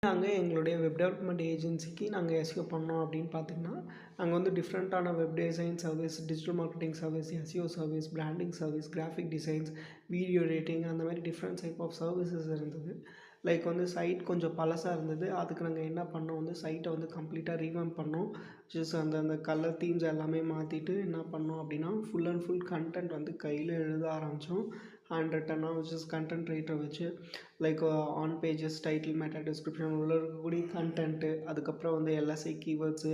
நாங்கள் எங்களுடைய web development ஏஜென்சிக்கு நாங்கள் எஸ்இஓ பண்ணோம் அப்படின்னு பார்த்தீங்கன்னா, நாங்கள் வந்து டிஃப்ரெண்ட்டான web design service, digital marketing service, SEO service, branding service, graphic designs, video editing அந்த மாதிரி டிஃப்ரெண்ட் டைப் ஆஃப் சர்வீசஸ் இருந்தது. லைக் வந்து சைட் கொஞ்சம் பழசாக இருந்தது. அதுக்கு நாங்கள் என்ன பண்ணோம் வந்து சைட்டை வந்து கம்ப்ளீட்டாக ரீவாம்ப் பண்ணோம். ஜஸ்ட் அந்த கலர் தீம்ஸ் எல்லாமே மாற்றிட்டு என்ன பண்ணோம் அப்படின்னா, ஃபுல் அண்ட் ஃபுல் கன்டென்ட் வந்து கையில் எழுத ஆரம்பித்தோம். ஹேண்ட் ரிட்டனாக விச் கன்டென்ட் ரைட்டரை வச்சு like on pages, title, meta description உள்ள இருக்கக்கூடிய கன்டென்ட்டு, அதுக்கப்புறம் வந்து எல்எஸ்ஐ கீவேர்ட்ஸு,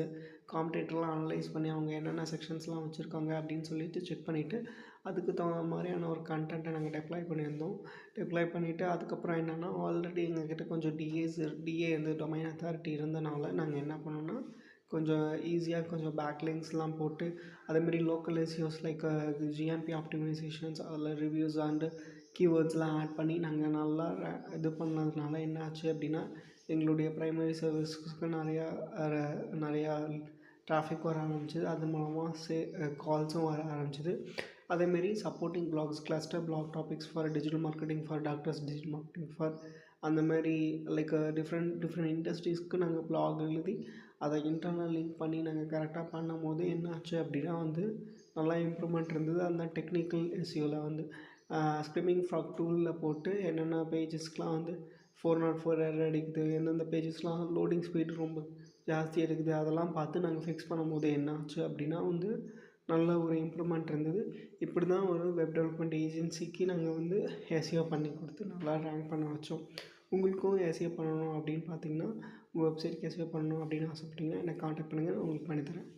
காம்படேட்டர்லாம் அனலைஸ் பண்ணி அவங்க என்னென்ன செக்ஷன்ஸ்லாம் வச்சுருக்காங்க அப்படின்னு சொல்லிட்டு செக் பண்ணிவிட்டு, அதுக்கு தகுந்த மாதிரியான ஒரு கன்டென்ட்டை நாங்கள் டெப்ளாய் பண்ணியிருந்தோம். டெப்ளாய் பண்ணிவிட்டு அதுக்கப்புறம் என்னென்னா, ஆல்ரெடி எங்கக்கிட்ட கொஞ்சம் டிஏ வந்து டொமைன் அத்தாரிட்டி இருந்தனால நாங்கள் என்ன பண்ணோம்னா, கொஞ்சம் ஈஸியாக கொஞ்சம் பேக்லிங்க்ஸ்லாம் போட்டு அதேமாரி லோக்கல் எஸ்இஓஸ் லைக் ஜிஎம்பி ஆப்டிமைசேஷன்ஸ், அதில் ரிவ்யூஸ் அண்டு கீவேர்ட்ஸ்லாம் ஆட் பண்ணி நாங்கள் நல்லா இது பண்ணதுனால என்ன ஆச்சு அப்படின்னா, எங்களுடைய ப்ரைமரி சர்வீஸஸ்க்கு நிறையா டிராஃபிக் வர ஆரம்பிச்சிது. அது மூலமாக கால்ஸும் வர ஆரம்பிச்சிது. அதேமாரி supporting blogs, cluster blog topics for digital marketing for doctors, digital marketing for அந்த மாதிரி லைக் டிஃப்ரெண்ட் இண்டஸ்ட்ரீஸ்க்கு நாங்கள் பிளாக் எழுதி அதை இன்டர்னல் லிங்க் பண்ணி நாங்கள் கரெக்டாக பண்ணும்போது என்ன ஆச்சு அப்படின்னா வந்து நல்லா இம்ப்ரூவ்மெண்ட் இருந்தது. அந்த டெக்னிக்கல் எஸ்இஓவில் வந்து ஸ்கிம்மிங் ஃப்ராக் டூலில் போட்டு என்னென்ன பேஜஸ்க்கெலாம் வந்து 404 எரர் அடிக்குது, எந்தெந்த பேஜஸ்லாம் லோடிங் ஸ்பீடு ரொம்ப ஜாஸ்தி எடுக்குது, அதெல்லாம் பார்த்து நாங்கள் ஃபிக்ஸ் பண்ணும்போது என்ன ஆச்சு அப்படின்னா வந்து நல்ல ஒரு இம்ப்ரூவ்மெண்ட் இருந்தது. இப்படி தான் ஒரு வெப் டெவலப்மெண்ட் ஏஜென்சிக்கு நாங்கள் வந்து எஸ்இஓ பண்ணி கொடுத்து நல்லா ரேங்க் பண்ண வச்சோம். உங்களுக்கும் எஸ்இஓ பண்ணணும் அப்படின்னு பார்த்தீங்கன்னா, உங்கள் வெப்சைட்க்கு எஸ்இஓ பண்ணணும் அப்படின்னு ஆசைப்பட்டீங்கன்னா என்னை கான்டாக்ட் பண்ணுங்கள், நான் உங்களுக்கு பண்ணித்தரேன்.